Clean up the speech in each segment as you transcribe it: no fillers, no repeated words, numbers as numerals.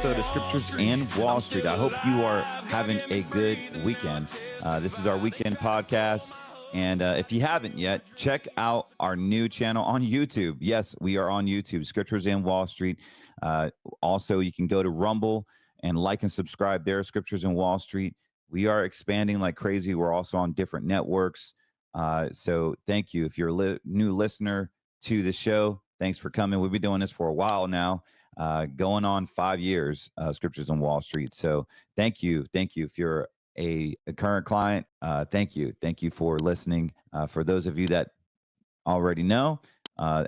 episode of Scriptures and Wall Street. I hope you are having a good weekend. This is our weekend podcast. And if you haven't yet, check out our new channel on YouTube. Yes, we are on YouTube, Scriptures and Wall Street. Also, you can go to Rumble and like and subscribe there, Scriptures and Wall Street. We are expanding like crazy. We're also on different networks. So thank you. If you're a new listener to the show, thanks for coming. We've been doing this for a while now. Going on 5 years, Scriptures on Wall Street. So thank you. Thank you. If you're a current client, thank you. Thank you for listening. For those of you that already know,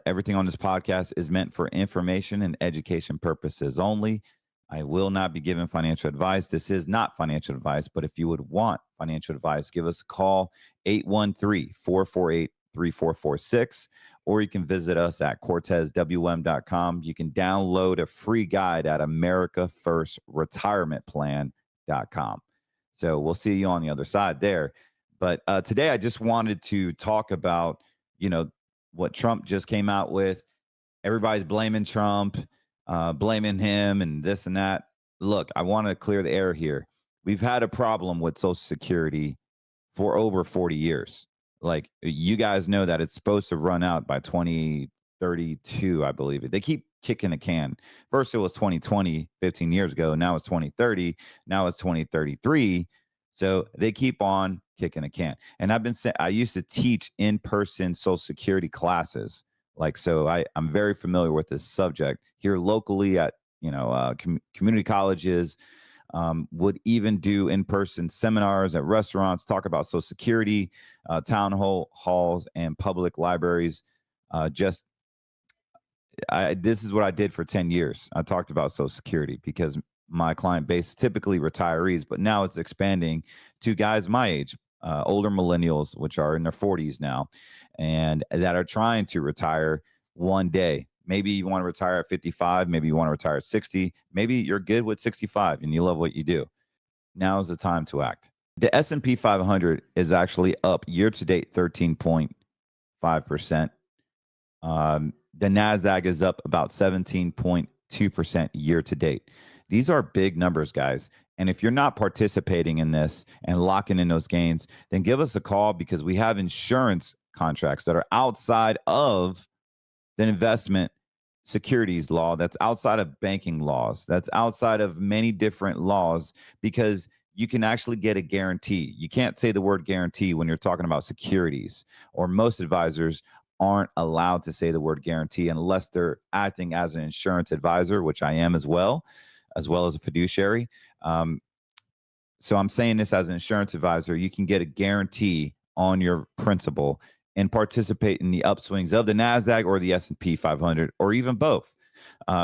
everything on this podcast is meant for information and education purposes only. I will not be giving financial advice. This is not financial advice, but if you would want financial advice, give us a call, 813-448-3446, or you can visit us at cortezwm.com. You can download a free guide at americafirstretirementplan.com. So we'll see you on the other side there. But today I just wanted to talk about, what Trump just came out with. Everybody's blaming Trump, blaming him and this and that. Look, I want to clear the air here. We've had a problem with Social Security for over 40 years. Like, you guys know that it's supposed to run out by 2032, I believe. They keep kicking a can. First, it was 2020, 15 years ago. Now it's 2030. Now it's 2033. So they keep on kicking a can. And I've been saying, I used to teach in-person Social Security classes. So I'm very familiar with this subject here locally at, community colleges. Would even do in-person seminars at restaurants, talk about Social Security, town halls, and public libraries. This is what I did for 10 years. I talked about Social Security because my client base is typically retirees, but now it's expanding to guys my age, older millennials, which are in their 40s now, and that are trying to retire one day. Maybe you want to retire at 55. Maybe you want to retire at 60. Maybe you're good with 65 and you love what you do. Now is the time to act. The S&P 500 is actually up year to date 13.5%. The NASDAQ is up about 17.2% year to date. These are big numbers, guys. And if you're not participating in this and locking in those gains, then give us a call, because we have insurance contracts that are outside of the investment securities law, that's outside of banking laws, that's outside of many different laws, because you can actually get a guarantee. You can't say the word guarantee when you're talking about securities, or most advisors aren't allowed to say the word guarantee unless they're acting as an insurance advisor, which I am as well as a fiduciary. So I'm saying this as an insurance advisor. You can get a guarantee on your principal and participate in the upswings of the NASDAQ or the S&P 500, or even both.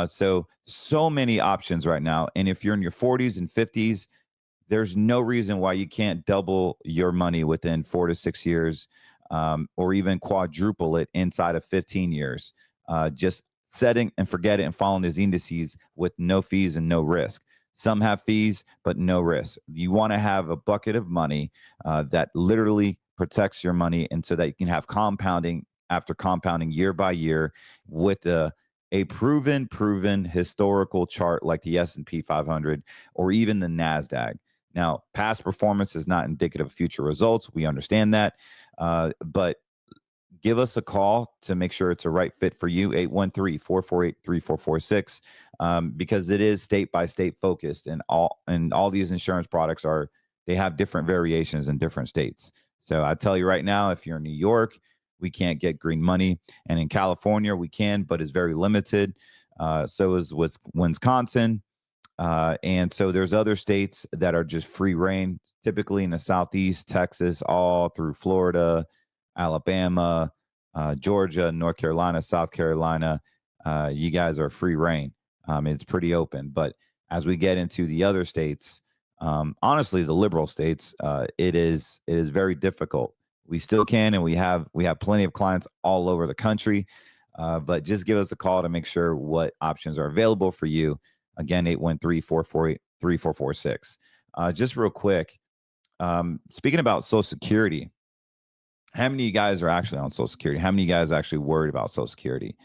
So many options right now. And if you're in your 40s and 50s, there's no reason why you can't double your money within 4 to 6 years, or even quadruple it inside of 15 years. Just setting and forget it and following these indices with no fees and no risk. Some have fees, but no risk. You want to have a bucket of money that literally protects your money, and so that you can have compounding after compounding year by year with a proven historical chart like the S&P 500 or even the NASDAQ. Now, past performance is not indicative of future results. We understand that, but give us a call to make sure it's a right fit for you, 813-448-3446, because it is state by state focused, and all these insurance products they have different variations in different states. So I tell you right now, if you're in New York, we can't get green money, and in California we can, but it's very limited. So is Wisconsin. And so there's other states that are just free reign, typically in the Southeast, Texas, all through Florida, Alabama, Georgia, North Carolina, South Carolina. You guys are free reign. It's pretty open. But as we get into the other states, honestly, the liberal states, it is very difficult. We still can, and we have plenty of clients all over the country. But just give us a call to make sure what options are available for you. Again, 813-448-3446. Just real quick, speaking about Social Security, how many of you guys are actually on Social Security? How many of you guys are actually worried about Social Security?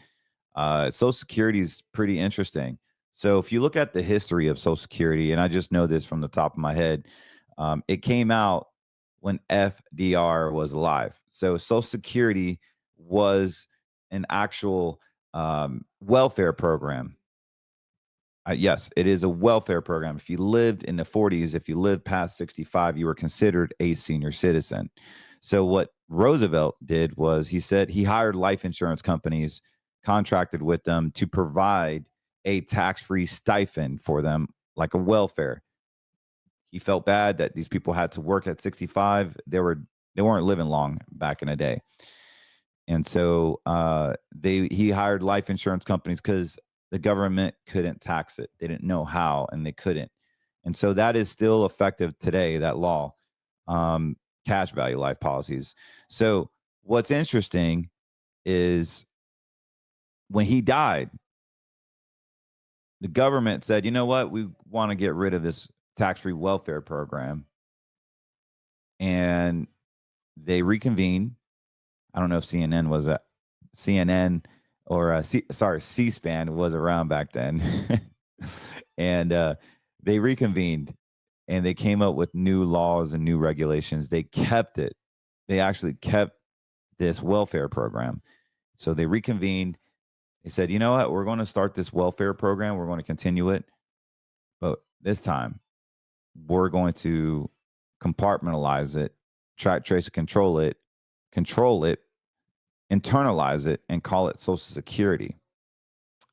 Social Security is pretty interesting. So if you look at the history of Social Security, and I just know this from the top of my head, it came out when FDR was alive. So Social Security was an actual welfare program. Yes, it is a welfare program. If you lived in the 40s, if you lived past 65, you were considered a senior citizen. So, what Roosevelt did was he said he hired life insurance companies, contracted with them to provide a tax free stipend for them, like a welfare. He felt bad that these people had to work at 65. They weren't living long back in the day. And so he hired life insurance companies because the government couldn't tax it. They didn't know how, and they couldn't. And so that is still effective today, that law, um, cash value life policies. So what's interesting is when he died, the government said, you know what, we want to get rid of this tax-free welfare program. And they reconvened. I don't know if CNN or C-SPAN was around back then. And they reconvened and they came up with new laws and new regulations. They kept it. They actually kept this welfare program. So they reconvened. They said, you know what? We're going to start this welfare program. We're going to continue it. But this time, we're going to compartmentalize it, track, trace, and control it, internalize it, and call it Social Security.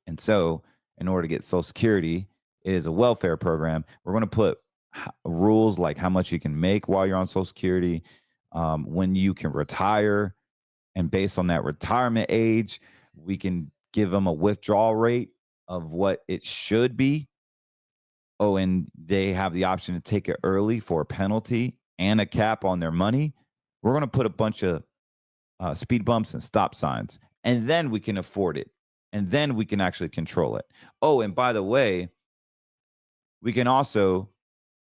And so, in order to get Social Security, it is a welfare program. We're going to put rules like how much you can make while you're on Social Security, when you can retire, and based on that retirement age, we can give them a withdrawal rate of what it should be. Oh, and they have the option to take it early for a penalty and a cap on their money. We're going to put a bunch of speed bumps and stop signs, and then we can afford it. And then we can actually control it. Oh, and by the way, we can also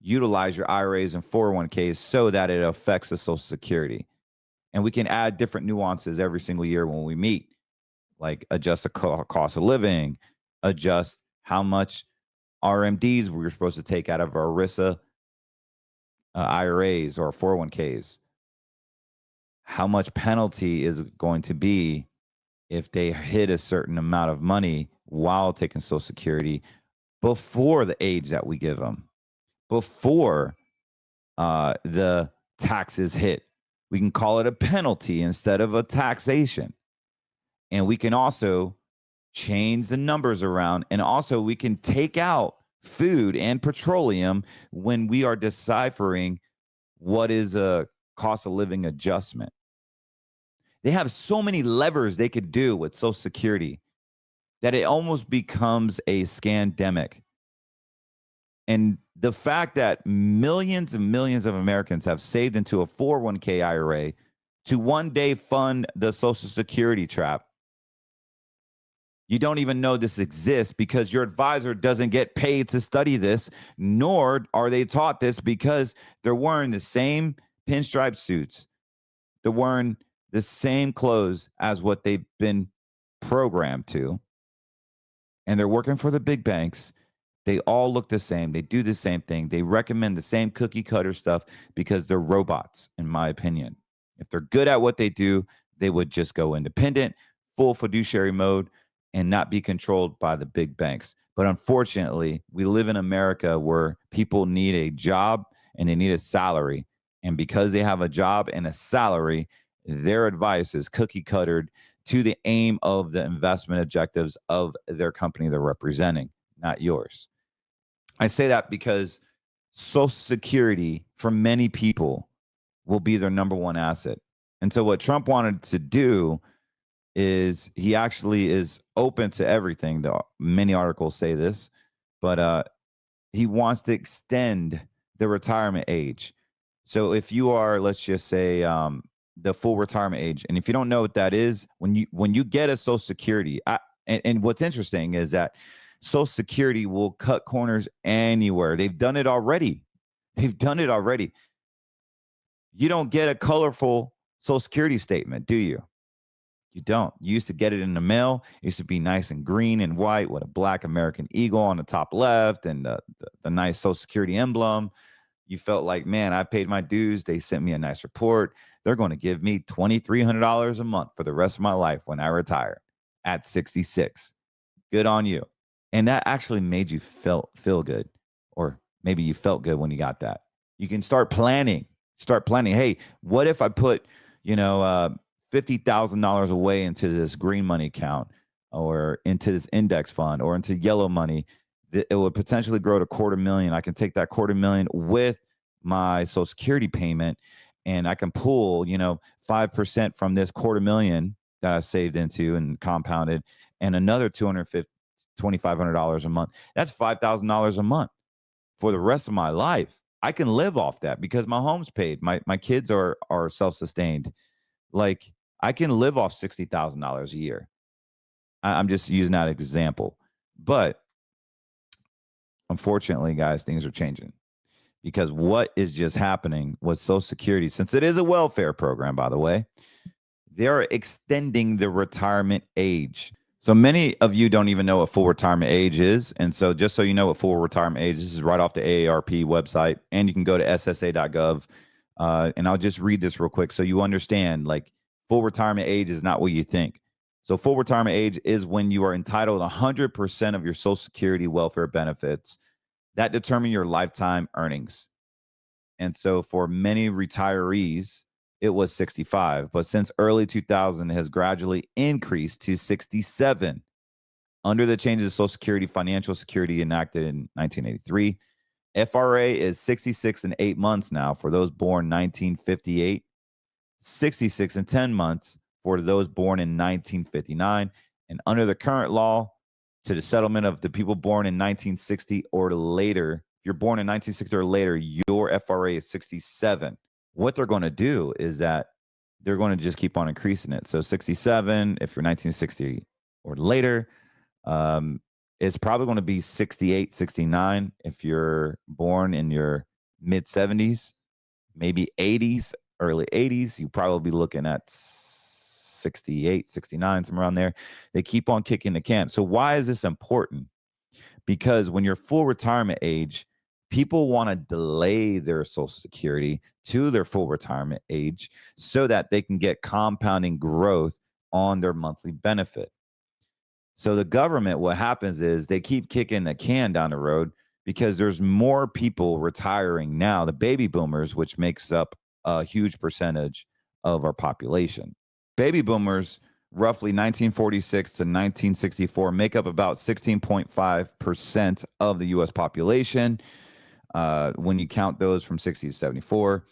utilize your IRAs and 401ks so that it affects the Social Security. And we can add different nuances every single year when we meet, like adjust the cost of living, adjust how much RMDs we're supposed to take out of our ERISA IRAs or 401ks, how much penalty is going to be if they hit a certain amount of money while taking Social Security before the age that we give them, before the taxes hit. We can call it a penalty instead of a taxation. And we can also change the numbers around. And also, we can take out food and petroleum when we are deciphering what is a cost of living adjustment. They have so many levers they could do with Social Security that it almost becomes a scandemic. And the fact that millions and millions of Americans have saved into a 401k IRA to one day fund the Social Security trap, you don't even know this exists because your advisor doesn't get paid to study this, nor are they taught this because they're wearing the same pinstripe suits. They're wearing the same clothes as what they've been programmed to. And they're working for the big banks. They all look the same. They do the same thing. They recommend the same cookie cutter stuff because they're robots, in my opinion. If they're good at what they do, they would just go independent, full fiduciary mode, and not be controlled by the big banks. But unfortunately, we live in America where people need a job and they need a salary. And because they have a job and a salary, their advice is cookie cuttered to the aim of the investment objectives of their company they're representing, not yours. I say that because Social Security for many people will be their number one asset. And so what Trump wanted to do is he actually is open to everything. Many articles say this, but he wants to extend the retirement age. So if you are, let's just say, the full retirement age, and if you don't know what that is, when you get a Social Security, and what's interesting is that Social Security will cut corners anywhere. They've done it already. They've done it already. You don't get a colorful Social Security statement, do you? You don't. You used to get it in the mail. It used to be nice and green and white with a black American eagle on the top left and the nice Social Security emblem. You felt like, man, I paid my dues. They sent me a nice report. They're going to give me $2,300 a month for the rest of my life when I retire at 66. Good on you. And that actually made you feel good. Or maybe you felt good when you got that. You can start planning. Start planning. Hey, what if I put, $50,000 away into this green money account or into this index fund or into yellow money? It would potentially grow to $250,000. I can take that $250,000 with my Social Security payment, and I can pull, 5% from this $250,000 that I saved into and compounded, and another $2,500 a month. That's $5,000 a month for the rest of my life. I can live off that because my home's paid. My kids are self-sustained. Like, I can live off $60,000 a year. I'm just using that example. But unfortunately, guys, things are changing because what is just happening with Social Security, since it is a welfare program, by the way, they're extending the retirement age. So many of you don't even know what full retirement age is. And so just so you know what full retirement age is, this is right off the AARP website, and you can go to ssa.gov. And I'll just read this real quick so you understand, like, full retirement age is not what you think. So full retirement age is when you are entitled 100% of your Social Security welfare benefits that determine your lifetime earnings. And so for many retirees, it was 65, but since early 2000 it has gradually increased to 67 under the changes to Social Security Financial Security enacted in 1983. FRA is 66 and 8 months now for those born 1958, 66 and 10 months for those born in 1959, and under the current law, to the settlement of the people born in 1960 or later. If you're born in 1960 or later, your FRA is 67. What they're going to do is that they're going to just keep on increasing it. So 67, if you're 1960 or later, it's probably going to be 68, 69 if you're born in your mid 70s, maybe 80s, early 80s. You probably be looking at 68, 69, somewhere around there. They keep on kicking the can. So why is this important? Because when you're full retirement age, people want to delay their Social Security to their full retirement age so that they can get compounding growth on their monthly benefit. So the government, what happens is they keep kicking the can down the road because there's more people retiring now, the baby boomers, which makes up a huge percentage of our population. Baby boomers, roughly 1946 to 1964, make up about 16.5% of the U.S. population. When you count those from 60 to 74,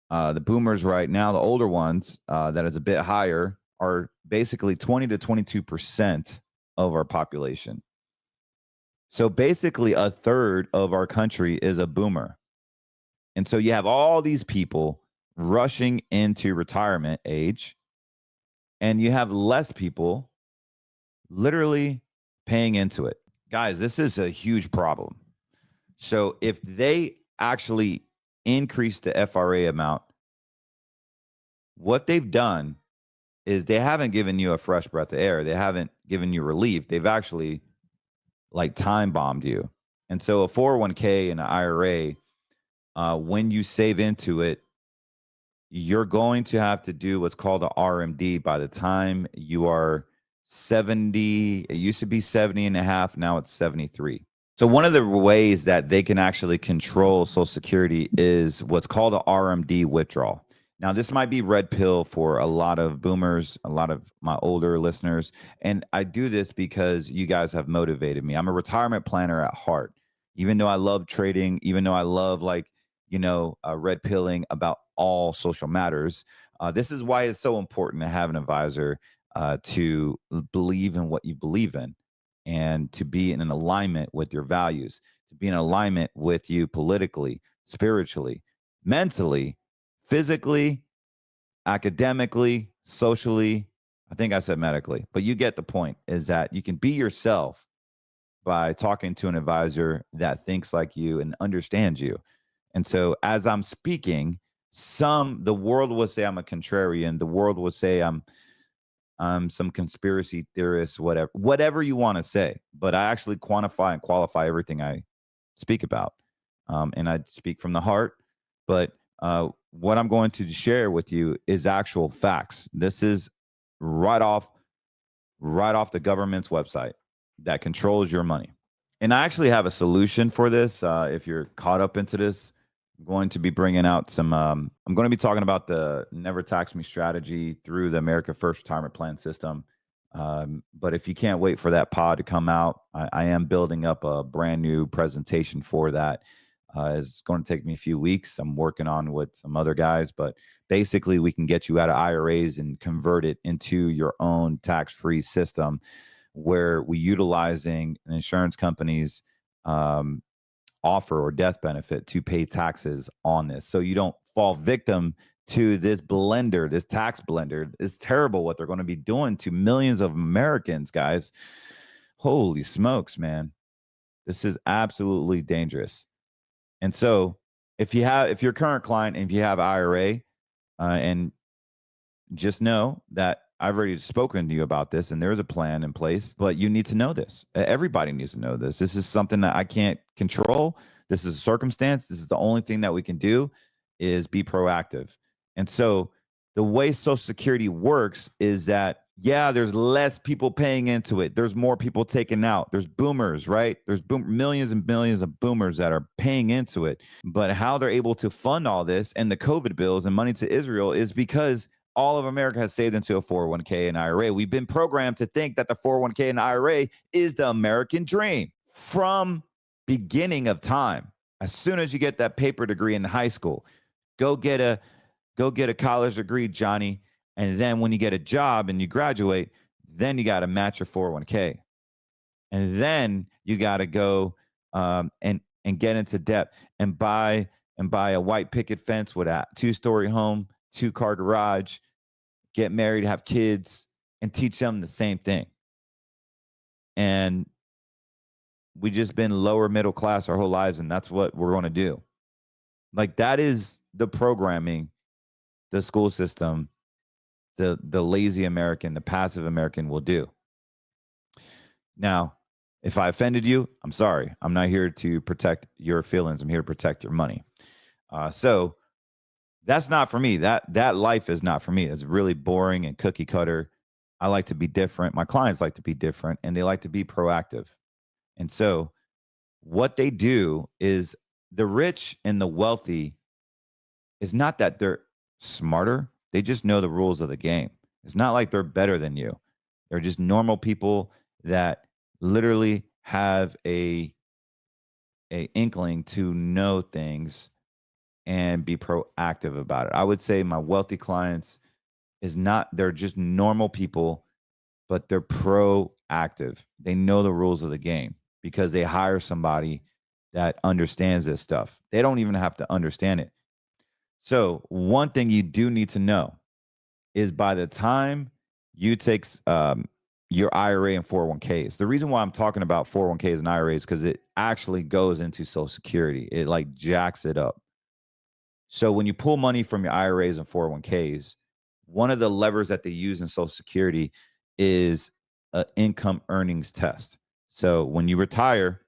the boomers right now, the older ones, that is a bit higher, are basically 20 to 22% of our population. So basically a third of our country is a boomer. And so you have all these people rushing into retirement age, and you have less people literally paying into it. Guys, this is a huge problem. So if they actually increase the FRA amount, what they've done is they haven't given you a fresh breath of air. They haven't given you relief. They've actually like time bombed you. And so a 401k and an IRA, when you save into it, you're going to have to do what's called a RMD by the time you are 70. It used to be 70 and a half. Now it's 73. So one of the ways that they can actually control Social Security is what's called a RMD withdrawal. Now, this might be red pill for a lot of boomers, a lot of my older listeners. And I do this because you guys have motivated me. I'm a retirement planner at heart. Even though I love trading, even though I love red pilling about all social matters, this is why it's so important to have an advisor to believe in what you believe in and to be in an alignment with your values, to be in alignment with you politically, spiritually, mentally, physically, academically, socially. I think I said medically, but you get the point, is that you can be yourself by talking to an advisor that thinks like you and understands you. And so as I'm speaking, the world will say I'm a contrarian. The world will say I'm I'm some conspiracy theorist, whatever you want to say. But I actually quantify and qualify everything I speak about. And I speak from the heart. But what I'm going to share with you is actual facts. This is right off the government's website that controls your money. And I actually have a solution for this. If you're caught up into this, I'm going to be bringing out some. I'm going to be talking about the Never Tax Me strategy through the America First Retirement Plan system. But if you can't wait for that pod to come out, I am building up a brand new presentation for that. It's going to take me a few weeks. I'm working on with some other guys, but basically we can get you out of IRAs and convert it into your own tax-free system where we utilizing an insurance company's offer or death benefit to pay taxes on this. So you don't fall victim to this blender, this tax blender. It's terrible what they're going to be doing to millions of Americans, guys. Holy smokes, man. This is absolutely dangerous. And so if you're a current client and if you have IRA, and just know that I've already spoken to you about this and there's a plan in place, but you need to know this. Everybody needs to know this. This is something that I can't control. This is a circumstance. This is the only thing that we can do is be proactive. And so the way Social Security works is that, yeah, there's less people paying into it. There's more people taking out. There's boomers, right? There's millions and millions of boomers that are paying into it. But how they're able to fund all this and the COVID bills and money to Israel is because all of America has saved into a 401k and IRA. We've been programmed to think that the 401k and IRA is the American dream from beginning of time. As soon as you get that paper degree in high school, go get a college degree, Johnny. And then when you get a job and you graduate, then you got to match your 401k. And then you got to go and get into debt and buy a white picket fence with a 2-story home, 2-car garage, get married, have kids, and teach them the same thing. And we just been lower middle class our whole lives, and that's what we're going to do. Like, that is the programming, the school system, the lazy American, the passive American will do. Now, if I offended you, I'm sorry. I'm not here to protect your feelings. I'm here to protect your money. So that's not for me. That life is not for me. It's really boring and cookie cutter. I like to be different. My clients like to be different, and they like to be proactive. And so what they do is the rich and the wealthy is not that they're smarter. They just know the rules of the game. It's not like they're better than you. They're just normal people that literally have a inkling to know things and be proactive about it. I would say my wealthy clients they're just normal people, but they're proactive. They know the rules of the game because they hire somebody that understands this stuff. They don't even have to understand it. So one thing you do need to know is by the time you take your IRA and 401ks, the reason why I'm talking about 401ks and IRAs because it actually goes into Social Security. It like jacks it up. So when you pull money from your IRAs and 401ks, one of the levers that they use in Social Security is an income earnings test. So when you retire,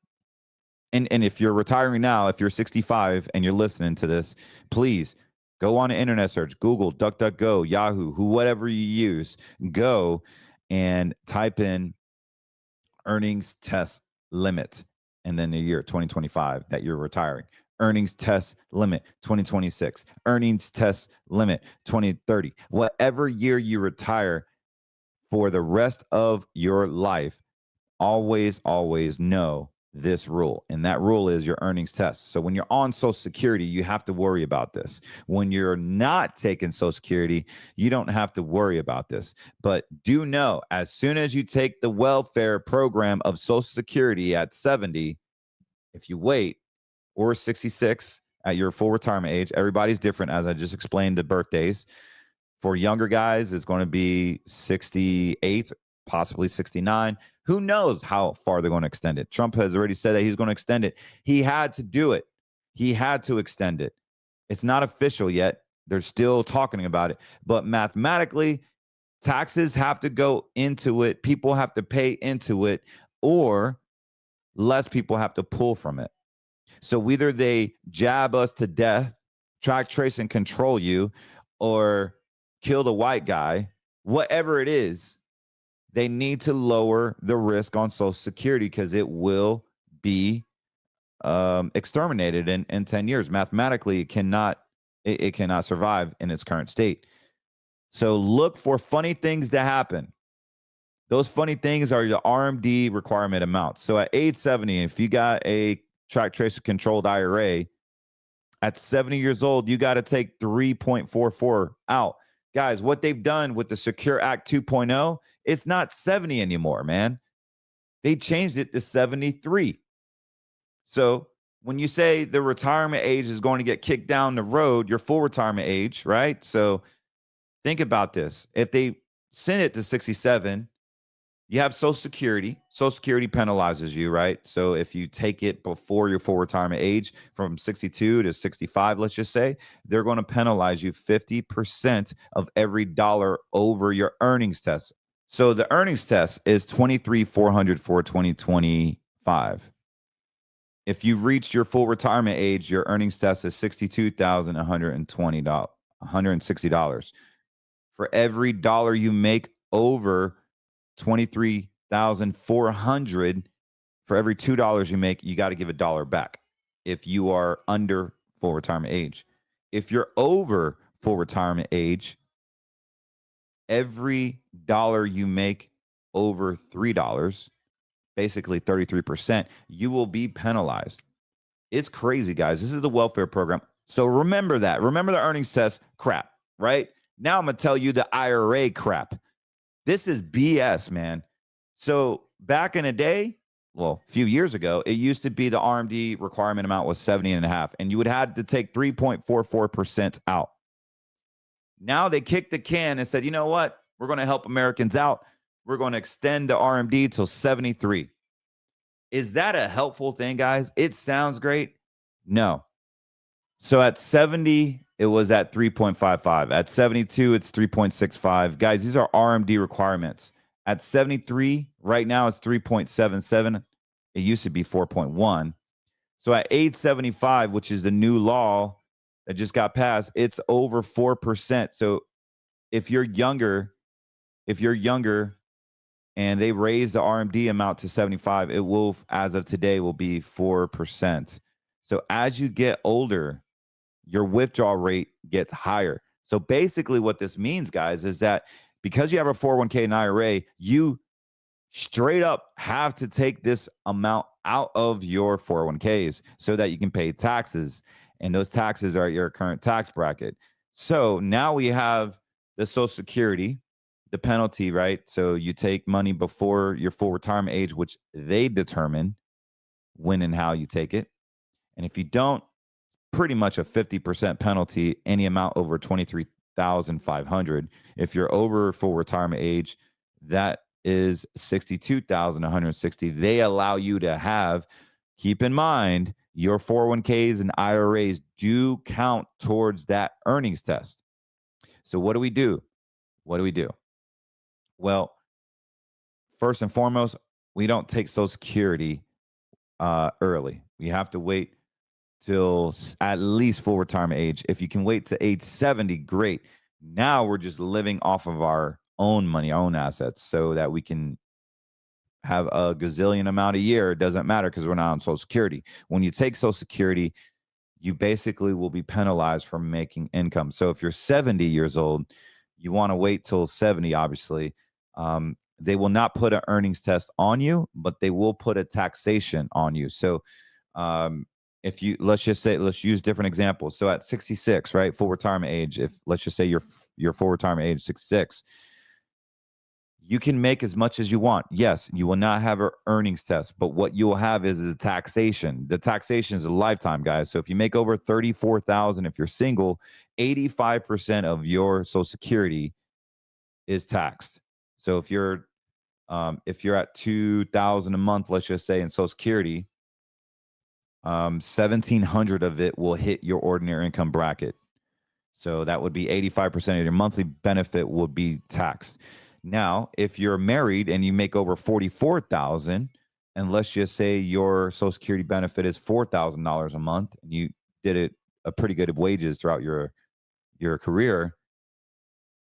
and if you're retiring now, if you're 65 and you're listening to this, please go on an internet search, Google, DuckDuckGo, Yahoo, whatever you use, go and type in earnings test limit and then the year 2025 that you're retiring. Earnings test limit 2026, earnings test limit 2030. Whatever year you retire for the rest of your life, always know this rule. And that rule is your earnings test. So when you're on Social Security, you have to worry about this. When you're not taking Social Security, you don't have to worry about this. But do know, as soon as you take the welfare program of Social Security at 70, if you wait, or 66 at your full retirement age, everybody's different, as I just explained the birthdays. For younger guys, it's going to be 68, possibly 69. Who knows how far they're going to extend it? Trump has already said that he's going to extend it. He had to do it. He had to extend it. It's not official yet. They're still talking about it. But mathematically, taxes have to go into it, people have to pay into it, or less people have to pull from it. So either they jab us to death, track, trace, and control you, or kill the white guy, whatever it is, they need to lower the risk on Social Security because it will be exterminated in 10 years. Mathematically, it cannot survive in its current state. So look for funny things to happen. Those funny things are your RMD requirement amounts. So at age 70, if you got a track, trace, controlled IRA, at 70 years old, you got to take 3.44 out. Guys, what they've done with the Secure Act 2.0, it's not 70 anymore, man. They changed it to 73. So when you say the retirement age is going to get kicked down the road, your full retirement age, right? So think about this. If they send it to 67, you have Social Security. Social Security penalizes you, right? So if you take it before your full retirement age from 62 to 65, let's just say, they're going to penalize you 50% of every dollar over your earnings test. So the earnings test is 23,400 for 2025. If you've reached your full retirement age, your earnings test is $62,120, $160. For every dollar you make over 23,400, for every $2 you make, you got to give $1 back if you are under full retirement age. If you're over full retirement age, every dollar you make over $3, basically 33%, you will be penalized. It's crazy, guys. This is the welfare program. So remember that. Remember the earnings test crap, right? Now I'm going to tell you the IRA crap. This is BS, man. So back in the day, well, a few years ago, it used to be the RMD requirement amount was 70.5, and you would have to take 3.44% out. Now they kicked the can and said, you know what? We're going to help Americans out. We're going to extend the RMD till 73. Is that a helpful thing, guys? It sounds great. No. So at 70, it was at 3.55. At 72, it's 3.65. Guys, these are RMD requirements. At 73, right now it's 3.77. It used to be 4.1. So at age 75, which is the new law that just got passed, it's over 4%. So if you're younger and they raise the RMD amount to 75, it will, as of today, will be 4%. So as you get older, your withdrawal rate gets higher. So basically what this means, guys, is that because you have a 401k and IRA, you straight up have to take this amount out of your 401ks so that you can pay taxes. And those taxes are your current tax bracket. So now we have the Social Security, the penalty, right? So you take money before your full retirement age, which they determine when and how you take it. And if you don't, pretty much a 50% penalty, any amount over 23,500. If you're over full retirement age, that is 62,160. They allow you to have, keep in mind, your 401ks and IRAs do count towards that earnings test. So what do we do? What do we do? Well, first and foremost, we don't take Social Security early. We have to wait till at least full retirement age. If you can wait to age 70, great. Now we're just living off of our own money, our own assets, so that we can have a gazillion amount a year. It doesn't matter because we're not on Social Security. When you take Social Security, you basically will be penalized for making income. So if you're 70 years old, you want to wait till 70, obviously. They will not put an earnings test on you, but they will put a taxation on you. So if you, let's use different examples. So at 66, right, full retirement age, if let's just say your full retirement age 66, you can make as much as you want. Yes, you will not have an earnings test, but what you will have is a taxation. The taxation is a lifetime, guys. So if you make over 34,000, if you're single, 85% of your Social Security is taxed. So if you're at 2,000 a month, let's just say in Social Security, 1,700 of it will hit your ordinary income bracket. So that would be 85% of your monthly benefit would be taxed. Now, if you're married and you make over 44,000, and let's just say your Social Security benefit is $4,000 a month, and you did it a pretty good of wages throughout your career,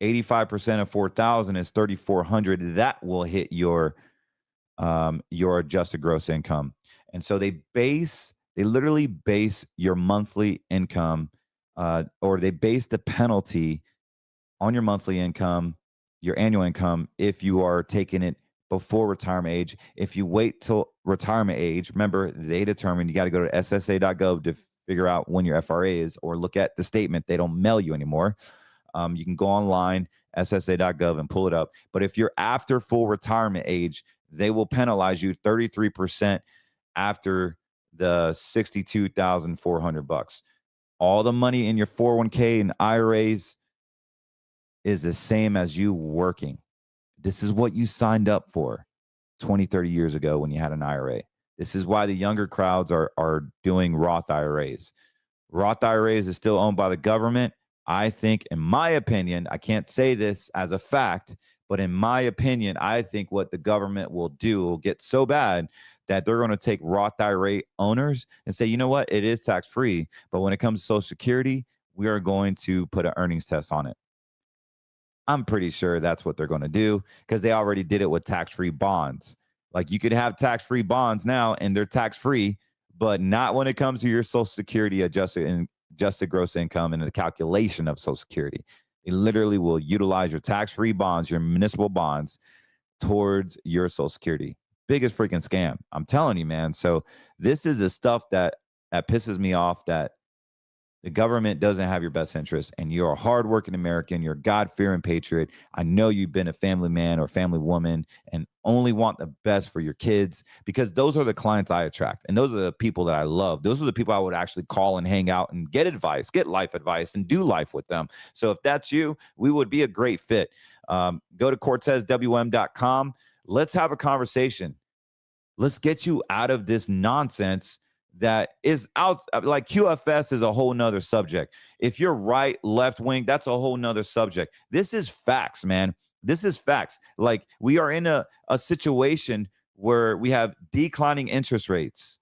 85% of 4,000 is 3,400. That will hit your adjusted gross income. And so they literally base your monthly income, or they base the penalty on your monthly income, your annual income, if you are taking it before retirement age. If you wait till retirement age, remember, they determine you got to go to ssa.gov to figure out when your FRA is, or look at the statement. They don't mail you anymore. You can go online, ssa.gov, and pull it up. But if you're after full retirement age, they will penalize you 33% after the $62,400. All the money in your 401k and IRAs is the same as you working. This is what you signed up for 20, 30 years ago when you had an IRA. This is why the younger crowds are doing Roth IRAs. Roth IRAs is still owned by the government. I think, in my opinion, I can't say this as a fact, but in my opinion, I think what the government will do will get so bad that they're going to take Roth IRA owners and say, you know what, it is tax free, but when it comes to Social Security, we are going to put an earnings test on it. I'm pretty sure that's what they're going to do, because they already did it with tax-free bonds. Like, you could have tax-free bonds now and they're tax-free, but not when it comes to your Social Security adjusted gross income and the calculation of Social Security. They literally will utilize your tax-free bonds, your municipal bonds, towards your Social Security. Biggest freaking scam. I'm telling you, man. So this is the stuff that pisses me off, that the government doesn't have your best interest, and you're a hardworking American. You're a God-fearing patriot. I know you've been a family man or family woman and only want the best for your kids, because those are the clients I attract. And those are the people that I love. Those are the people I would actually call and hang out and get advice, get life advice, and do life with them. So if that's you, we would be a great fit. Go to CortezWM.com. Let's have a conversation. Let's get you out of this nonsense that is out. Like, QFS is a whole nother subject. If you're right, left wing, that's a whole nother subject. This is facts, man. This is facts. Like, we are in a situation where we have declining interest rates.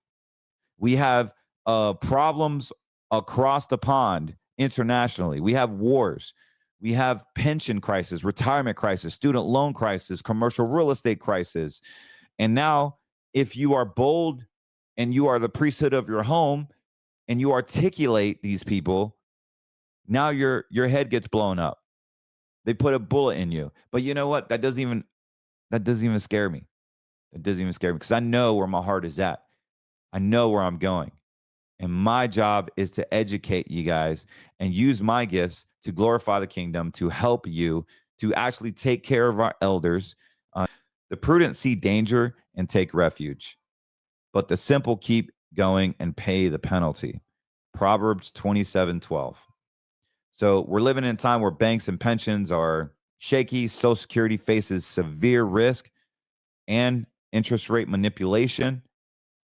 We have problems across the pond internationally. We have wars. We have pension crisis, retirement crisis, student loan crisis, commercial real estate crisis. And now, if you are bold and you are the priesthood of your home and you articulate these people, now your head gets blown up. They put a bullet in you. But you know what? That doesn't even scare me. It doesn't even scare me, because I know where my heart is at. I know where I'm going. And my job is to educate you guys and use my gifts to glorify the kingdom, to help you to actually take care of our elders. The prudent see danger and take refuge, but the simple keep going and pay the penalty. Proverbs 27:12. So we're living in a time where banks and pensions are shaky. Social Security faces severe risk and interest rate manipulation.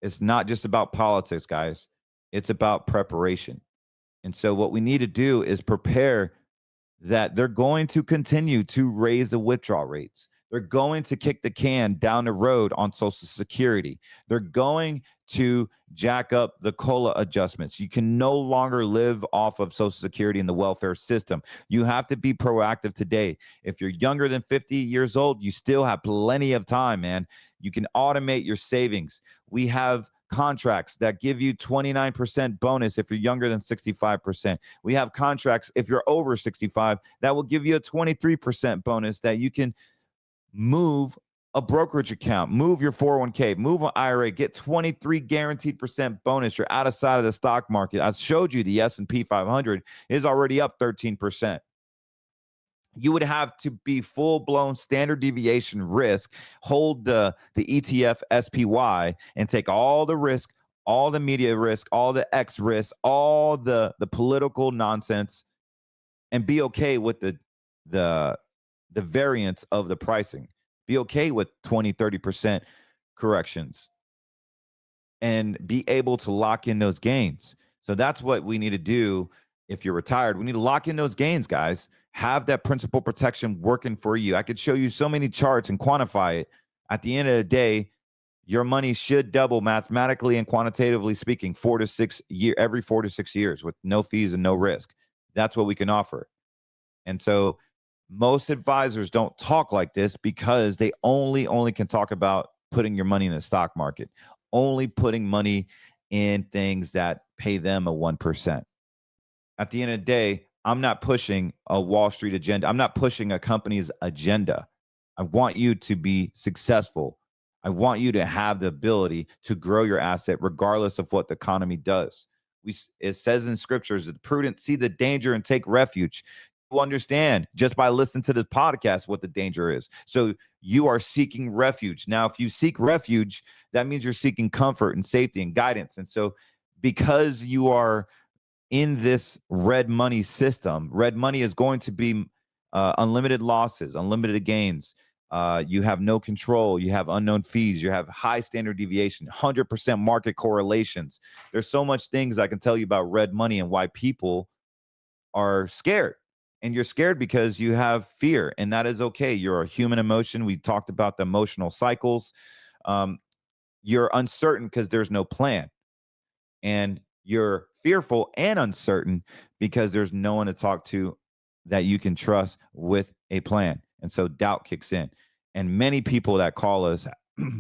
It's not just about politics, guys. It's about preparation. And so what we need to do is prepare that they're going to continue to raise the withdrawal rates. They're going to kick the can down the road on Social Security. They're going to jack up the COLA adjustments. You can no longer live off of Social Security and the welfare system. You have to be proactive today. If you're younger than 50 years old, you still have plenty of time, man. You can automate your savings. We have contracts that give you 29% bonus if you're younger than 65%. We have contracts if you're over 65 that will give you a 23% bonus that you can move a brokerage account, move your 401k, move an IRA, get 23 guaranteed percent bonus. You're out of sight of the stock market. I showed you the S&P 500 is already up 13%. You would have to be full-blown standard deviation risk, hold the ETF SPY, and take all the risk, all the media risk, all the X risk, all the political nonsense, and be okay with the variance of the pricing. Be okay with 20, 30% corrections and be able to lock in those gains. So that's what we need to do, If you're retired, we need to lock in those gains, guys. Have that principal protection working for you. I could show you so many charts and quantify it. At the end of the day, your money should double mathematically and quantitatively speaking, every 4 to 6 years with no fees and no risk. That's what we can offer. And so most advisors don't talk like this because they only can talk about putting your money in the stock market, only putting money in things that pay them a 1%. At the end of the day, I'm not pushing a Wall Street agenda. I'm not pushing a company's agenda. I want you to be successful. I want you to have the ability to grow your asset regardless of what the economy does. It says in scriptures that the prudent see the danger and take refuge. You understand just by listening to this podcast what the danger is. So you are seeking refuge. Now, if you seek refuge, that means you're seeking comfort and safety and guidance. And so because you are in this red money system, red money is going to be unlimited losses, unlimited gains. You have no control. You have unknown fees. You have high standard deviation, 100% market correlations. There's so much things I can tell you about red money and why people are scared. And you're scared because you have fear, and that is okay. You're a human emotion. We talked about the emotional cycles. You're uncertain because there's no plan. And you're fearful and uncertain because there's no one to talk to that you can trust with a plan. And so doubt kicks in. And many people that call us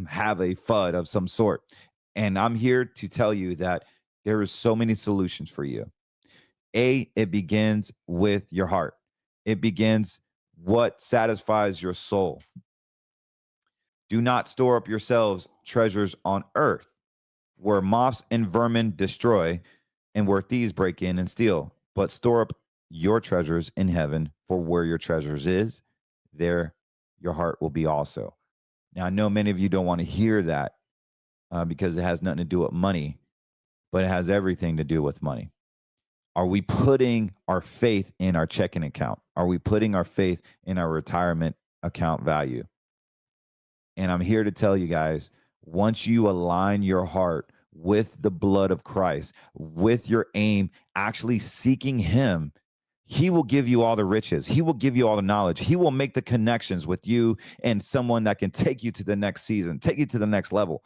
have a FUD of some sort. And I'm here to tell you that there is so many solutions for you. It begins with your heart. It begins what satisfies your soul. Do not store up yourselves treasures on earth where moths and vermin destroy and where thieves break in and steal, but store up your treasures in heaven, for where your treasures is, there your heart will be also. Now, I know many of you don't want to hear that because it has nothing to do with money, but it has everything to do with money. Are we putting our faith in our checking account? Are we putting our faith in our retirement account value? And I'm here to tell you guys, once you align your heart with the blood of Christ, with your aim, actually seeking him, he will give you all the riches. He will give you all the knowledge. He will make the connections with you and someone that can take you to the next season, take you to the next level,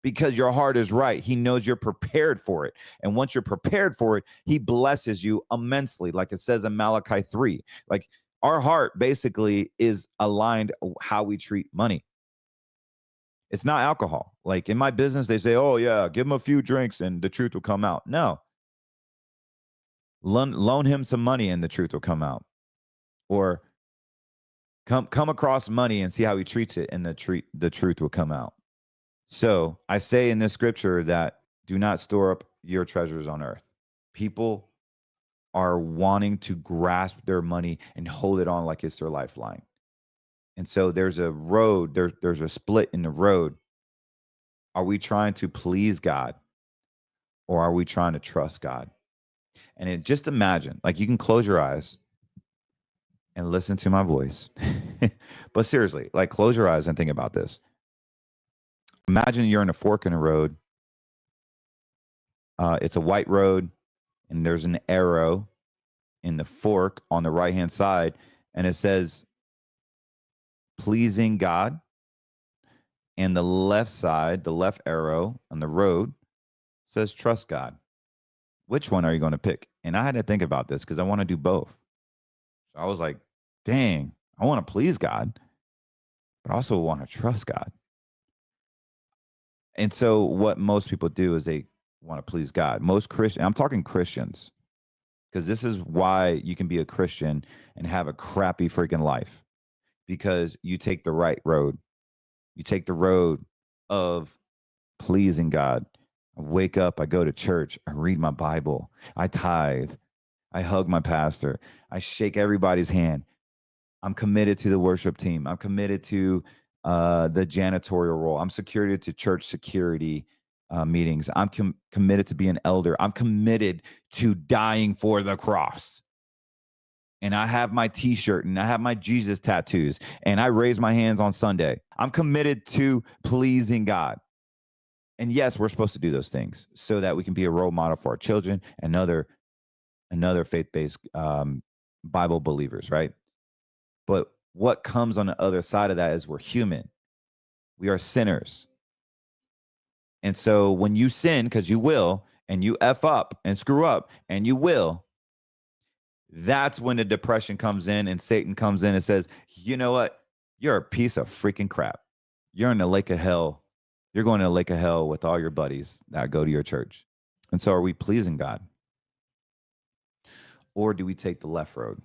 because your heart is right. He knows you're prepared for it. And once you're prepared for it, he blesses you immensely, like it says in Malachi 3. Like, our heart basically is aligned how we treat money. It's not alcohol. Like in my business, they say, oh, yeah, give him a few drinks and the truth will come out. No. Loan him some money and the truth will come out. Or come across money and see how he treats it and the truth will come out. So I say in this scripture that do not store up your treasures on earth. People are wanting to grasp their money and hold it on like it's their lifeline. And so there's a road, there's a split in the road. Are we trying to please God or are we trying to trust God? And just imagine, like, you can close your eyes and listen to my voice. But seriously, like, close your eyes and think about this. Imagine you're in a fork in a road. It's a white road and there's an arrow in the fork on the right-hand side. And it says, pleasing God. And the left side, the left arrow on the road says, trust God. Which one are you going to pick? And I had to think about this because I want to do both. So I was like, dang, I want to please God, but I also want to trust God. And so what most people do is they want to please God. Most Christians, I'm talking Christians, because this is why you can be a Christian and have a crappy freaking life, because you take the right road. You take the road of pleasing God. I wake up, I go to church, I read my Bible, I tithe, I hug my pastor, I shake everybody's hand. I'm committed to the worship team. I'm committed to the janitorial role. I'm security to church security meetings. I'm committed to be an elder. I'm committed to dying for the cross. And I have my t-shirt and I have my Jesus tattoos and I raise my hands on Sunday. I'm committed to pleasing God. And yes, we're supposed to do those things so that we can be a role model for our children and other another faith-based Bible believers, right? But what comes on the other side of that is we're human. We are sinners. And so when you sin, because you will, and you F up and screw up, and you will, that's when the depression comes in and Satan comes in and says, you know what? You're a piece of freaking crap. You're in the lake of hell. You're going to the lake of hell with all your buddies that go to your church. And so are we pleasing God? Or do we take the left road?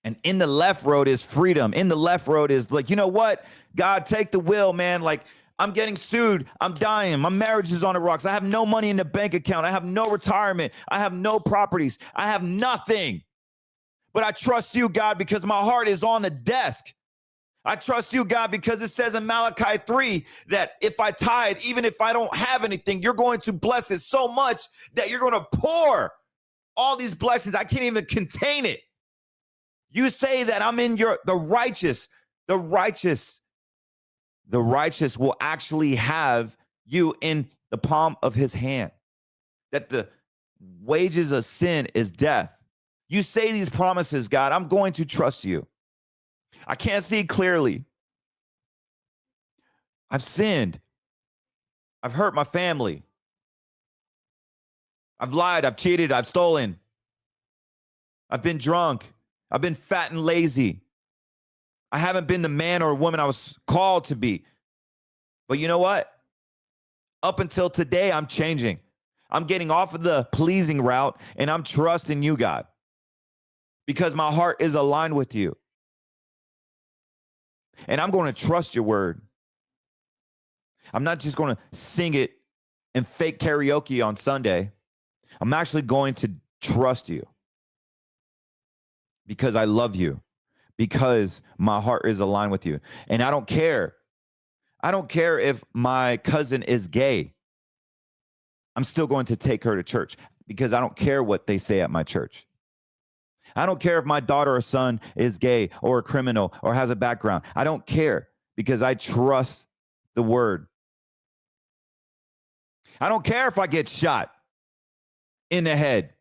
And in the left road is freedom. In the left road is like, you know what? God, take the wheel, man. Like, I'm getting sued. I'm dying. My marriage is on the rocks. I have no money in the bank account. I have no retirement. I have no properties. I have nothing. But I trust you, God, because my heart is on the desk. I trust you, God, because it says in Malachi 3 that if I tithe, even if I don't have anything, you're going to bless it so much that you're going to pour all these blessings. I can't even contain it. You say that I'm in the righteous will actually have you in the palm of his hand. That the wages of sin is death. You say these promises, God, I'm going to trust you. I can't see clearly. I've sinned. I've hurt my family. I've lied. I've cheated. I've stolen. I've been drunk. I've been fat and lazy. I haven't been the man or woman I was called to be. But you know what? Up until today, I'm changing. I'm getting off of the pleasing route and I'm trusting you, God, because my heart is aligned with you. And I'm going to trust your word. I'm not just going to sing it in fake karaoke on Sunday. I'm actually going to trust you because I love you, because my heart is aligned with you. And I don't care. I don't care if my cousin is gay. I'm still going to take her to church because I don't care what they say at my church. I don't care if my daughter or son is gay or a criminal or has a background. I don't care because I trust the word. I don't care if I get shot in the head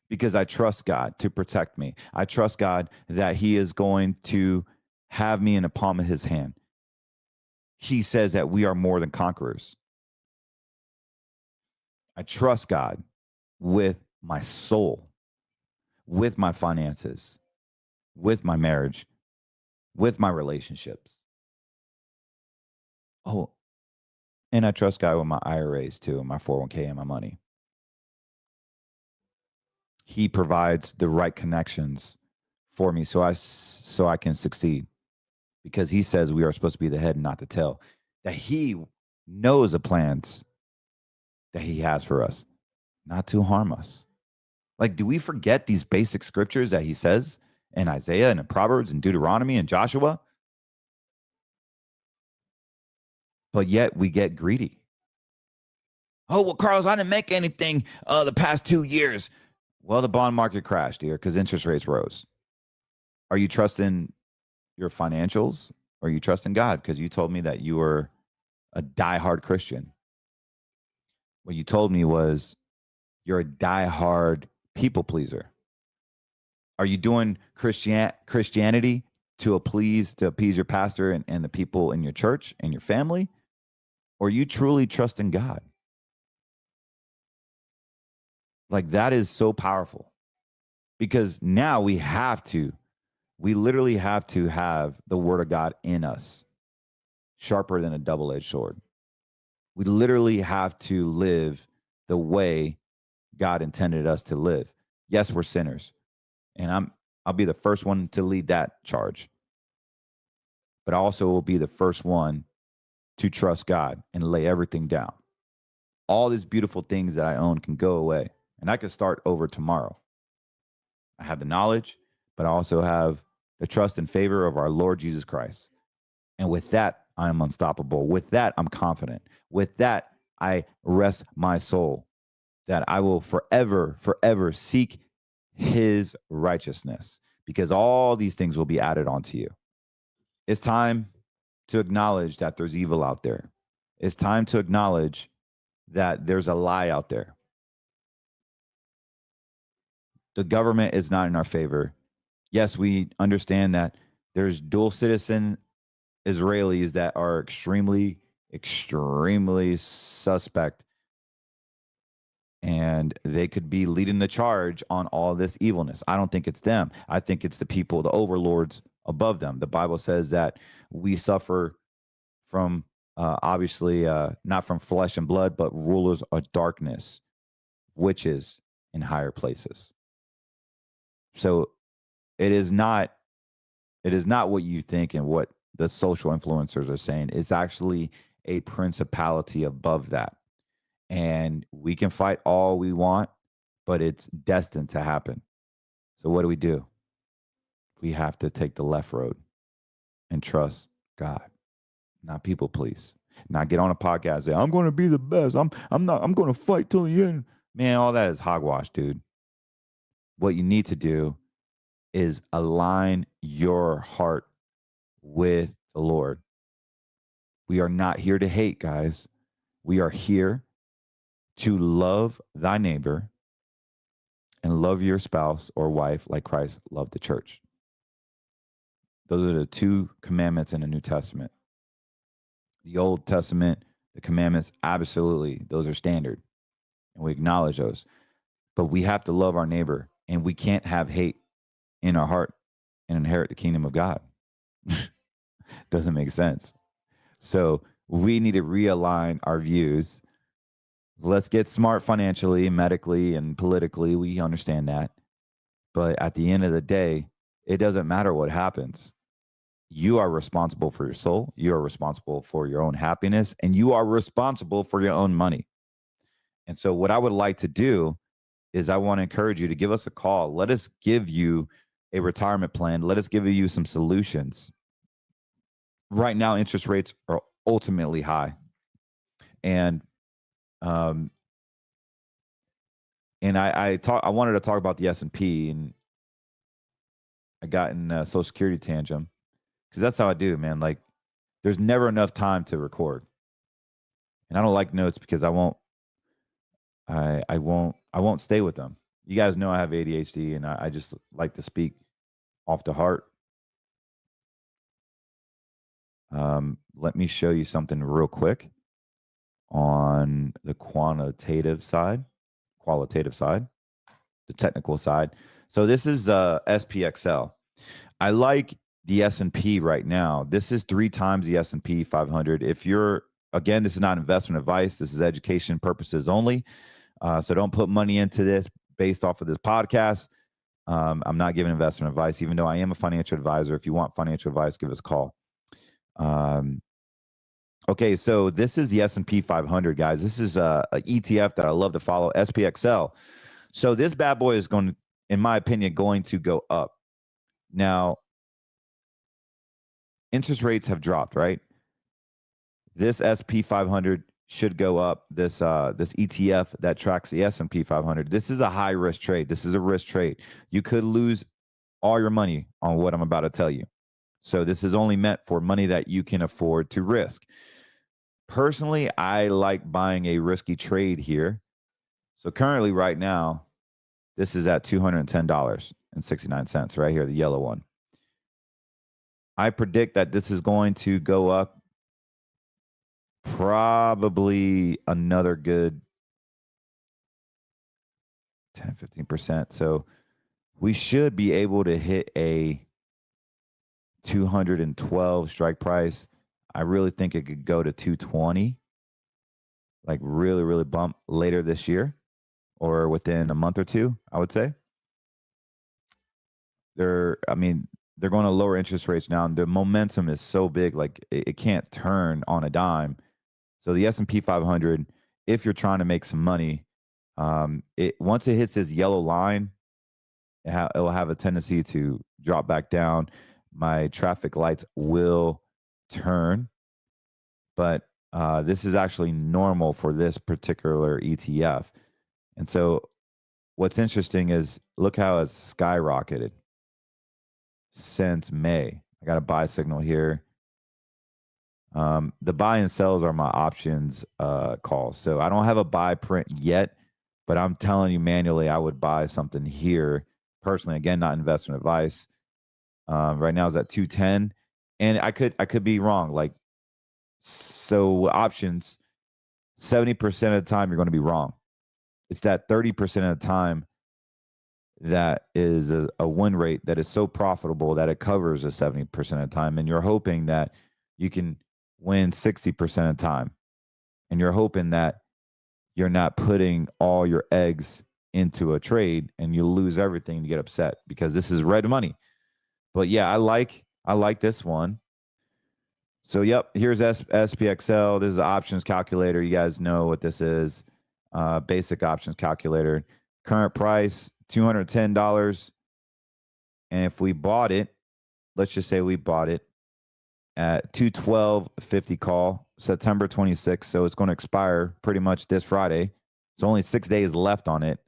because I trust God to protect me. I trust God that he is going to have me in the palm of his hand. He says that we are more than conquerors. I trust God with my soul, with my finances, with my marriage, with my relationships. Oh, and I trust God with my IRAs too, and my 401k and my money. He provides the right connections for me so I can succeed, because he says we are supposed to be the head and not the tail, that he knows the plans that he has for us, not to harm us. Like, do we forget these basic scriptures that he says in Isaiah and in Proverbs and Deuteronomy and Joshua? But yet we get greedy. Oh, well, Carlos, I didn't make anything the past 2 years. Well, the bond market crashed, dear, because interest rates rose. Are you trusting your financials, or are you trusting God? Because you told me that you were a diehard Christian. What you told me was you're a diehard people pleaser. Are you doing Christianity to appease your pastor and the people in your church and your family? Or are you truly trusting God? Like, that is so powerful, because now we literally have to have the word of God in us, sharper than a double-edged sword. We literally have to live the way God intended us to live. Yes, we're sinners, and I'll be the first one to lead that charge. But I also will be the first one to trust God and lay everything down. All these beautiful things that I own can go away, and I can start over tomorrow. I have the knowledge, but I also have the trust and favor of our Lord Jesus Christ. And with that, I am unstoppable. With that, I'm confident. With that, I rest my soul that I will forever, forever seek his righteousness, because all these things will be added onto you. It's time to acknowledge that there's evil out there. It's time to acknowledge that there's a lie out there. The government is not in our favor. Yes, we understand that there's dual citizen Israelis that are extremely, extremely suspect, and they could be leading the charge on all this evilness. I don't think it's them. I think it's the people, the overlords above them. The Bible says that we suffer from obviously not from flesh and blood, but rulers of darkness, witches in higher places. So it is not what you think and what the social influencers are saying. It's actually a principality above that. And we can fight all we want, but it's destined to happen. So what do? We have to take the left road and trust God, not people please. Not get on a podcast and say, I'm going to be the best. I'm going to fight till the end. Man, all that is hogwash, dude. What you need to do is align your heart with the Lord. We are not here to hate, guys. We are here to love thy neighbor and love your spouse or wife like Christ loved the church. Those are the two commandments in the New Testament. The Old Testament, the commandments, absolutely, those are standard, and we acknowledge those. But we have to love our neighbor, and we can't have hate in our heart and inherit the kingdom of God. Doesn't make sense. So we need to realign our views. Let's get smart financially, medically, and politically. We understand that. But at the end of the day, it doesn't matter what happens. You are responsible for your soul. You are responsible for your own happiness, and you are responsible for your own money. And so what I would like to do is I want to encourage you to give us a call. Let us give you a retirement plan. Let us give you some solutions. Right now, interest rates are ultimately high. And I wanted to talk about the S&P, and I got in a Social Security tangent because that's how I do, man. Like, there's never enough time to record, and I don't like notes because I won't stay with them. You guys know I have ADHD, and I just like to speak off the heart. Let me show you something real quick on the qualitative side, the technical side. So this is SPXL. I like the S&P right now. This is 3 times the S&P 500. If you're, again, this is not investment advice. This is education purposes only. So don't put money into this based off of this podcast. I'm not giving investment advice, even though I am a financial advisor. If you want financial advice, give us a call. Okay, so this is the S&P 500, guys. This is a ETF that I love to follow, SPXL. So this bad boy is going, in my opinion, going to go up. Now, interest rates have dropped, right? This SP 500 should go up. This ETF that tracks the S&P 500. This is a high risk trade. This is a risk trade. You could lose all your money on what I'm about to tell you. So this is only meant for money that you can afford to risk. Personally, I like buying a risky trade here. So currently, right now, this is at $210.69 right here, the yellow one. I predict that this is going to go up probably another good 10, 15%. So we should be able to hit a 212 strike price. I really think it could go to 220, like really, really bump later this year or within a month or two, I would say. They're going to lower interest rates now, and the momentum is so big, like it can't turn on a dime. So the S&P 500, if you're trying to make some money, once it hits this yellow line, it will have a tendency to drop back down. My traffic lights will turn, but this is actually normal for this particular ETF. And so what's interesting is look how it's skyrocketed since May. I got a buy signal here. The buy and sells are my options calls. So I don't have a buy print yet, But I'm telling you, manually, I would buy something here personally. Again, not investment advice. Right now is at 210, and I could be wrong. Like, so options, 70% of the time you're going to be wrong. It's that 30% of the time that is a win rate that is so profitable that it covers the 70% of the time, and you're hoping that you can win 60% of the time, and you're hoping that you're not putting all your eggs into a trade and you lose everything and you get upset because this is red money. But yeah, I like this one. So yep, here's SPXL. This is an options calculator. You guys know what this is. Basic options calculator. Current price $210. And if we bought it, let's just say we bought it at 212.50 call, September 26th. So it's going to expire pretty much this Friday. It's only 6 days left on it.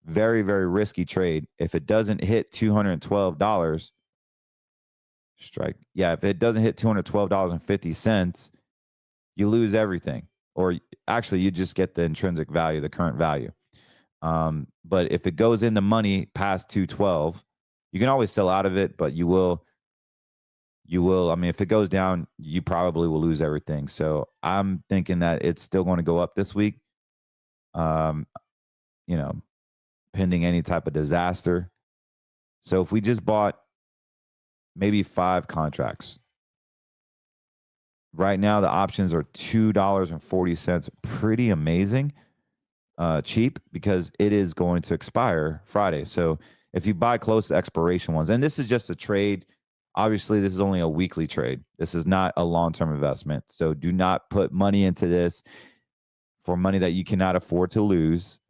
Very, very risky trade. If it doesn't hit $212, strike. Yeah, if it doesn't hit $212.50, you lose everything. Or actually, you just get the intrinsic value, the current value. But if it goes in the money past 212, you can always sell out of it, but you will. I mean, if it goes down, you probably will lose everything. So I'm thinking that it's still going to go up this week. Um, you know, pending any type of disaster. So if we just bought maybe 5 contracts, right now the options are $2.40. Pretty amazing, cheap, because it is going to expire Friday. So if you buy close to expiration ones, and this is just a trade. Obviously, this is only a weekly trade. This is not a long-term investment. So do not put money into this for money that you cannot afford to lose.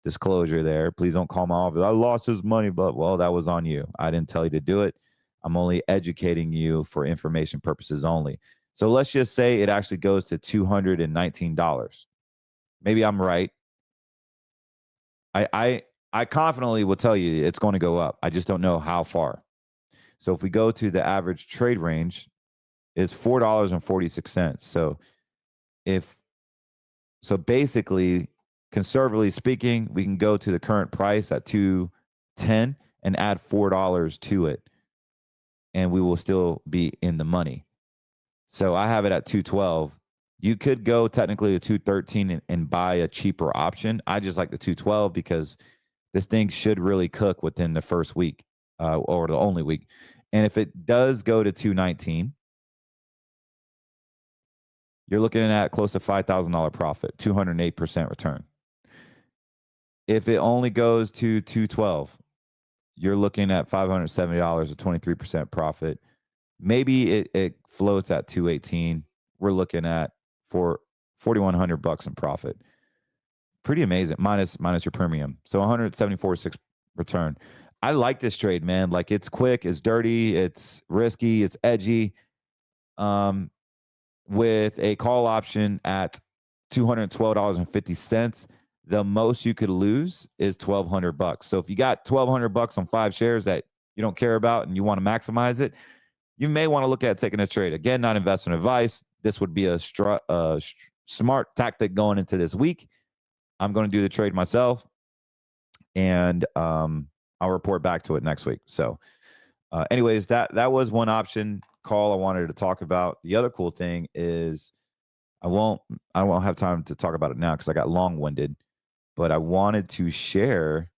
Disclosure there. Please don't call my office. I lost his money, but well, that was on you. I didn't tell you to do it. I'm only educating you for information purposes only. So let's just say it actually goes to $219. Maybe I'm right. I confidently will tell you it's going to go up. I just don't know how far. So if we go to the average trade range, it's $4.46. So basically, conservatively speaking, we can go to the current price at 210 and add $4 to it, and we will still be in the money. So I have it at 212. You could go technically to 213 and buy a cheaper option. I just like the 212 because this thing should really cook within the first week, or the only week. And if it does go to 219, you're looking at close to $5,000 profit, 208% return. If it only goes to 212, you're looking at $570, a 23% profit. Maybe it floats at 218. We're looking at $4,100 in profit. Pretty amazing, minus your premium. So 174.6 return. I like this trade, man. Like, it's quick, it's dirty, it's risky, it's edgy. With a call option at $212.50, the most you could lose is $1,200. So if you got $1,200 on 5 shares that you don't care about and you want to maximize it, you may want to look at taking a trade. Again, not investment advice. This would be a smart tactic going into this week. I'm going to do the trade myself, and I'll report back to it next week. So anyways, that was one option call I wanted to talk about. The other cool thing is I won't have time to talk about it now because I got long-winded, but I wanted to share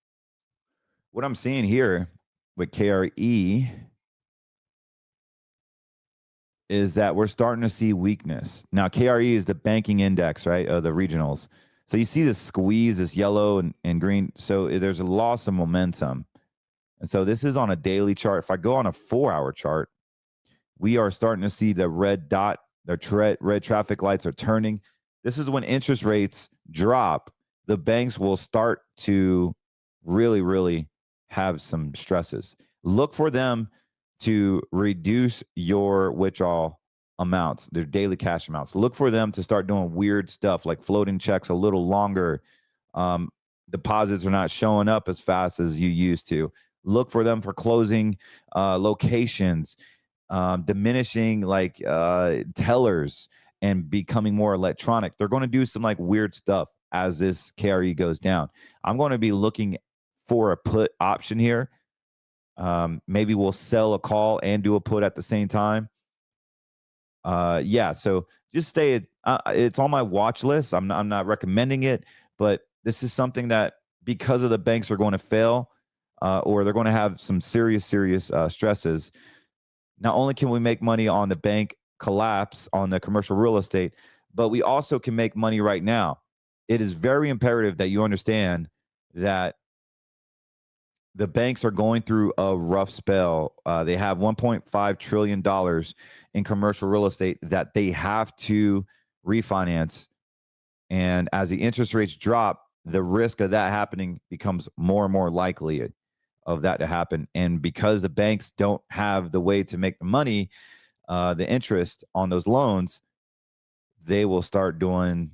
what I'm seeing here with KRE is that we're starting to see weakness. Now, KRE is the banking index, right, of the regionals. So you see this squeeze, this yellow and green. So there's a loss of momentum. And so this is on a daily chart. If I go on a 4-hour chart, we are starting to see the red dot, the red traffic lights are turning. This is when interest rates drop. The banks will start to really, really have some stresses. Look for them to reduce your withdrawal amounts, their daily cash amounts. Look for them to start doing weird stuff like floating checks a little longer. Deposits are not showing up as fast as you used to. Look for them for closing locations, diminishing like tellers and becoming more electronic. They're going to do some like weird stuff. as this carry goes down. I'm going to be looking for a put option here. Maybe we'll sell a call and do a put at the same time. Yeah, so just stay. It's on my watch list. I'm not recommending it, but this is something that, because of the banks are going to fail, or they're going to have some serious stresses. Not only can we make money on the bank collapse on the commercial real estate, but we also can make money right now. It is very imperative that you understand that the banks are going through a rough spell. They have $1.5 trillion in commercial real estate that they have to refinance. And as the interest rates drop, the risk of that happening becomes more and more likely of that to happen. And because the banks don't have the way to make the money, the interest on those loans, they will start doing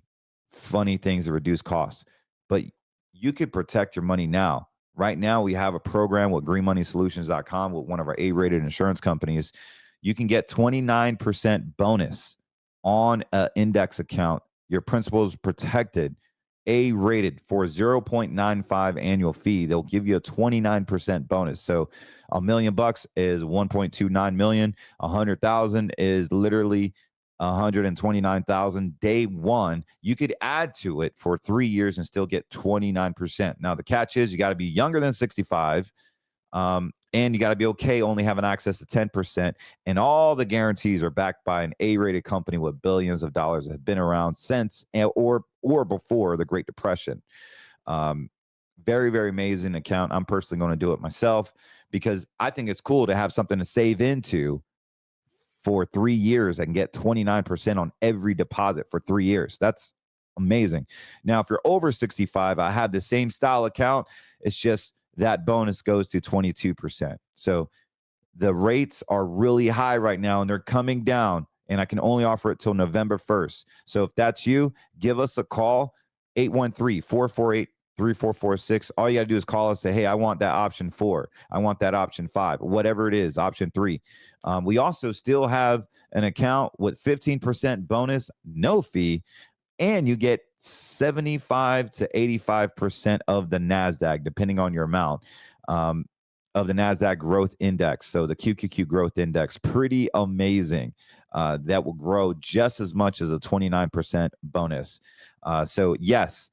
funny things to reduce costs. But you could protect your money now. Right now, we have a program with greenmoneysolutions.com with one of our A-rated insurance companies. You can get 29% bonus on an index account. Your principal is protected, A-rated, for 0.95 annual fee. They'll give you a 29% bonus. So $1 million is 1.29 million. 100,000 is literally 129,000 day one. You could add to it for 3 years and still get 29%. Now the catch is you got to be younger than 65, and you got to be okay only having access to 10%. And all the guarantees are backed by an A-rated company with billions of dollars that have been around since or before the Great Depression. Very, very amazing account. I'm personally going to do it myself because I think it's cool to have something to save into for 3 years and get 29% on every deposit for 3 years. That's amazing. Now, if you're over 65, I have the same style account. It's just that bonus goes to 22%. So the rates are really high right now and they're coming down, and I can only offer it till November 1st. So if that's you, give us a call, 813-448-3446. All you got to do is call us, say, hey, I want that option 4. I want that option 5, whatever it is, option 3. We also still have an account with 15% bonus, no fee, and you get 75 to 85% of the NASDAQ, depending on your amount, of the NASDAQ growth index. So the QQQ growth index, pretty amazing. That will grow just as much as a 29% bonus. So yes,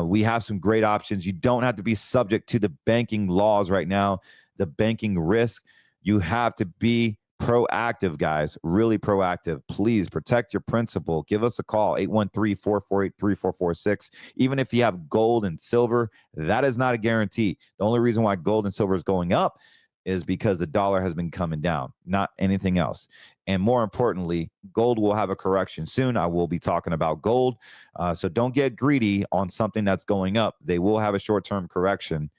we have some great options. You don't have to be subject to the banking laws right now, the banking risk. You have to be proactive, guys, really proactive. Please protect your principal. Give us a call, 813-448-3446. Even if you have gold and silver, that is not a guarantee. The only reason why gold and silver is going up is because the dollar has been coming down, not anything else. And more importantly, gold will have a correction soon. I will be talking about gold. So don't get greedy on something that's going up. They will have a short-term correction,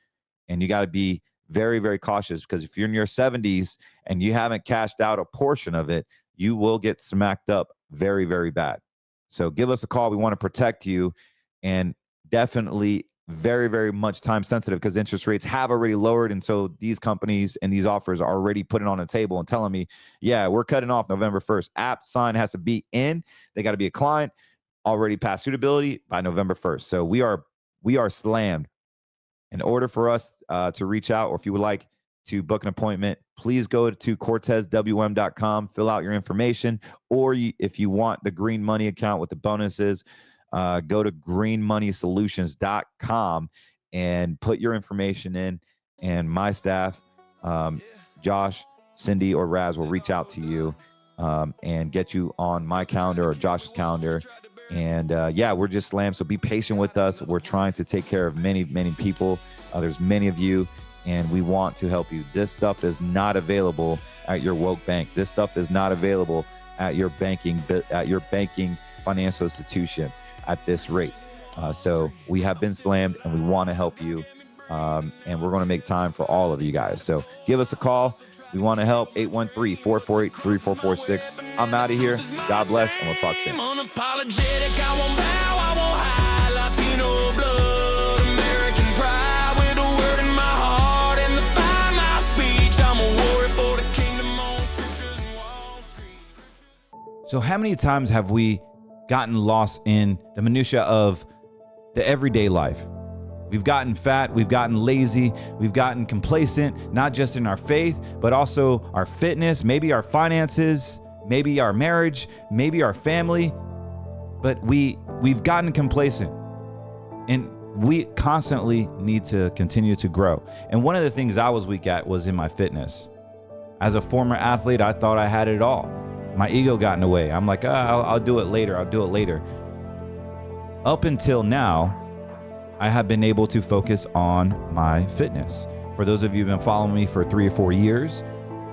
and you got to be very, very cautious, because if you're in your 70s and you haven't cashed out a portion of it, you will get smacked up very, very bad. So give us a call. We want to protect you, and definitely very, very much time sensitive because interest rates have already lowered. And so these companies and these offers are already putting on the table and telling me, yeah, we're cutting off November 1st. App sign has to be in. They got to be a client, already past suitability by November 1st. So we are slammed. In order for us to reach out, or if you would like to book an appointment, please go to cortezwm.com, fill out your information, or if you want the Green Money account with the bonuses, go to greenmoneysolutions.com and put your information in, and my staff, Josh, Cindy, or Raz will reach out to you and get you on my calendar or Josh's calendar. And yeah, we're just slammed. So be patient with us. We're trying to take care of many, many people. There's many of you, and we want to help you. This stuff is not available at your woke bank. This stuff is not available at your banking financial institution at this rate. So we have been slammed, and we want to help you. And we're going to make time for all of you guys. So give us a call. We want to help. 813-448-3446. I'm out of here. God bless, and we'll talk soon. Unapologetic, I won't bow, I won't hide. Latino blood, American pride, with a word in my heart and the fire in my speech. I'm a warrior for the kingdom on scriptures and Wallstreet. So how many times have we gotten lost in the minutia of the everyday life. We've gotten fat, we've gotten lazy, we've gotten complacent, not just in our faith, but also our fitness, maybe our finances, maybe our marriage, maybe our family. But we've gotten complacent, and we constantly need to continue to grow. And one of the things I was weak at was in my fitness. As a former athlete, I thought I had it all. My ego got in the way. I'm like, I'll do it later. I'll do it later. Up until now, I have been able to focus on my fitness. For those of you who've been following me for 3 or 4 years,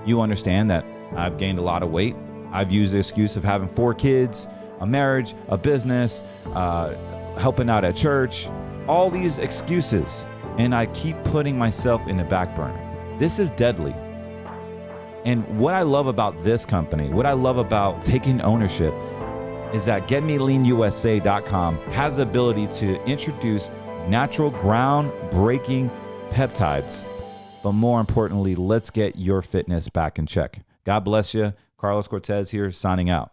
you understand that I've gained a lot of weight. I've used the excuse of having 4 kids, a marriage, a business, helping out at church, all these excuses. And I keep putting myself in the back burner. This is deadly. And what I love about this company, what I love about taking ownership, is that GetMeLeanUSA.com has the ability to introduce natural groundbreaking peptides. But more importantly, let's get your fitness back in check. God bless you. Carlos Cortez here, signing out.